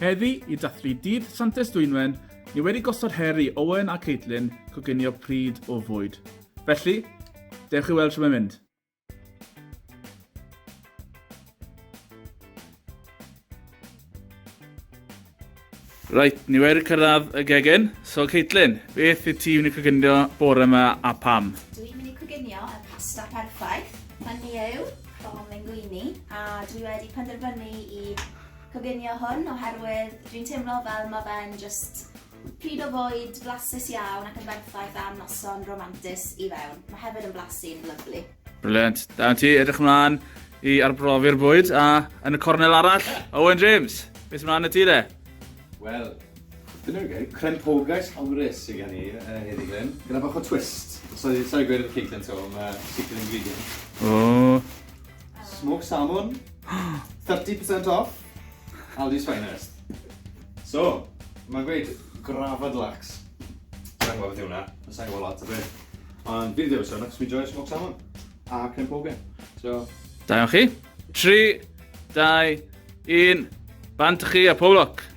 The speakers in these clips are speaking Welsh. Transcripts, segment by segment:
Heddi, i dathlu dydd Santes Dwynwen, ni wedi gosod her i Owen a Caitlin coginio pryd o fwyd. Felly, dewch i weld sy'n mynd mynd. Reit, ni wedi cyrraedd y gegin. So, Caitlin, beth i ti wedi coginio bore yma a pam? Dwi'n mynd i coginio y pasta perffaith. Hynny yw, from llenni, a dwi wedi penderfynu i coginio hwn oherwydd dwi'n teimlo fel mae fe'n just pryd o fwyd, blasus iawn ac yn berffaith am noson romantis i fewn. Mae hefyd yn blasu'n lyflu. Brilliant. Da ti edrych ymlaen i arbrofi'r bwyd a yn y cornel arall, Owen James. Beth ymlaen y ti de? Wel, dyna fi gael, crempogais hawrus i gen i heddi glyn. Gyda bach o twist. So, sorry gweud y Caitlin to, mae secret ingredient. Oh. Smoked salmon, 30% off, Aldi's finest. So, mae'n gweud grafod lax. Sa'n gwybod beth yw hwnna, sa'n gwybod lot o beth. Ond fi ddim yn sôn, achos mi joio smoked salmon a crempogau. So... Da iawn chi. 3, 2, 1, bant chi a pob lwc.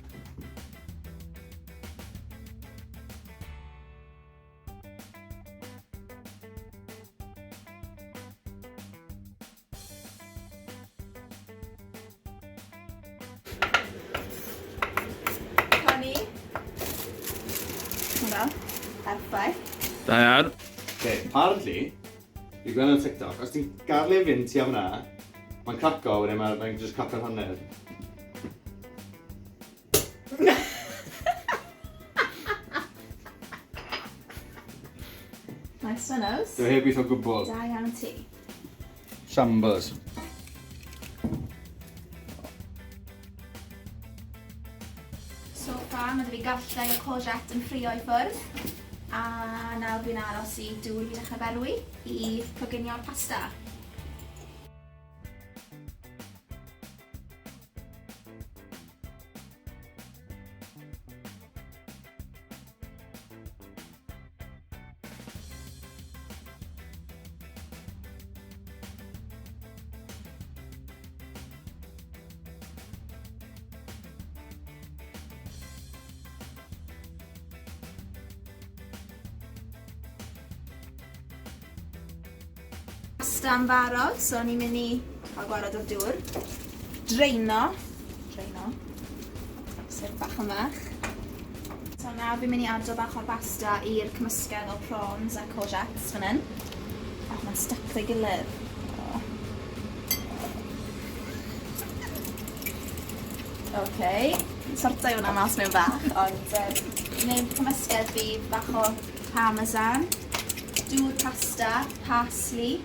Perffaith. Da iawn. Okay, apparently, fi gweld yn TikTok, os ti'n gadlu fynd ti am hwnna, mae'n craco, wedyn mae'n just caco'r hanner. Nice one, Ows. Dwi'n heb gweithio gwbl. Da iawn ti. Shambles. So far, mae fi gallau o courgette yn ffrio i ffwrdd. A nawr fi'n aros i dŵr fi dechrau berwi i coginio'r pasta. Pasta yn barod, so ni'n mynd i cael gwarad o'r dŵr. Dreino, sef bach yn fach. So nawr fi'n mynd i addo bach o'r pasta i'r cymysgedd o prawns a courgettes fan hyn. Ac mae'n stuck o'i gilydd. OK, sortau hwnna mas mewn bach, ond wneud cymysgedd fi bach o parmesan, dŵr pasta, parsley,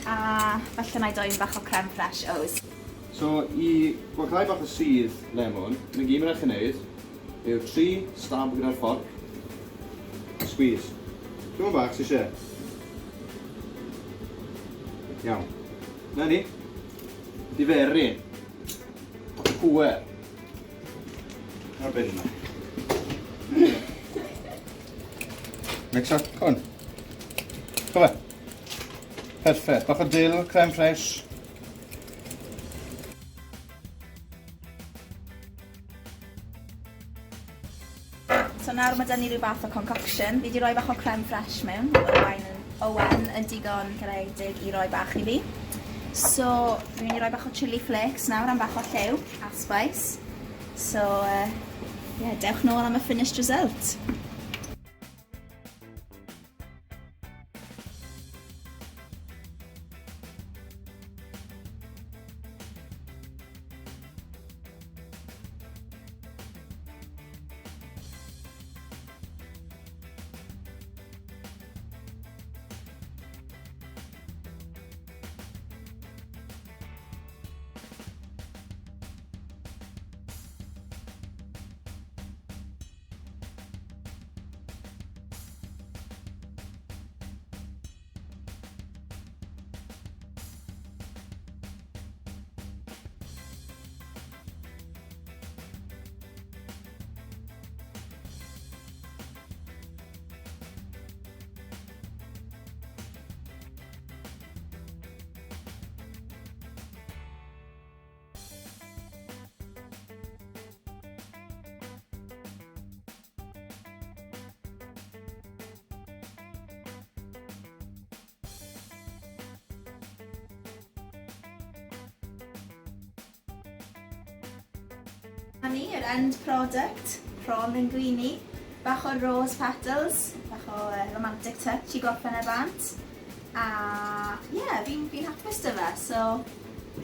a falle na i doi'n bach o creme fresh O's. So, i gwaclau bach o sydd lemon, mae'n gyd mae'n eich wneud, yw 3 stab gyda'r fforc, squeeze. Dwi'n bach sy'n eisiau. Iawn. Na ni. Diferu. Pwer. Ar bin yma. Mix up, hwn. Cofe. Perffaith. Bach o dill, creme fresh. So nawr mae dyn ni rhyw fath o concoction. Fi wedi rhoi bach o creme fresh mewn. O'r wain yn Owen yn digon caredig i roi bach i fi. So fi'n mynd i roi bach o chili flakes nawr am bach o lliw a spice. So dewch nôl am y finished result. Yr end product, prawn linguini, bach o rose petals, bach o romantic touch i gorffen y bant. A ie, fi'n hapus dy fe, so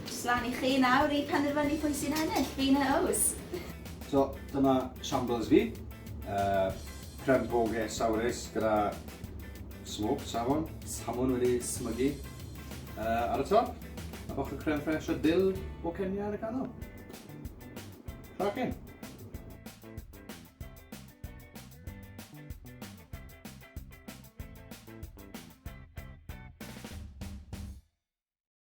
jyst lan i chi nawr i penderfynu pwy sy'n ennill, fi'n y O's. So, dyma shambles fi. Crem boge sawrus gyda smoked salmon wedi smygu ar y top. A bach o crem fresh o dill o Kenya ar y canol. Cracking.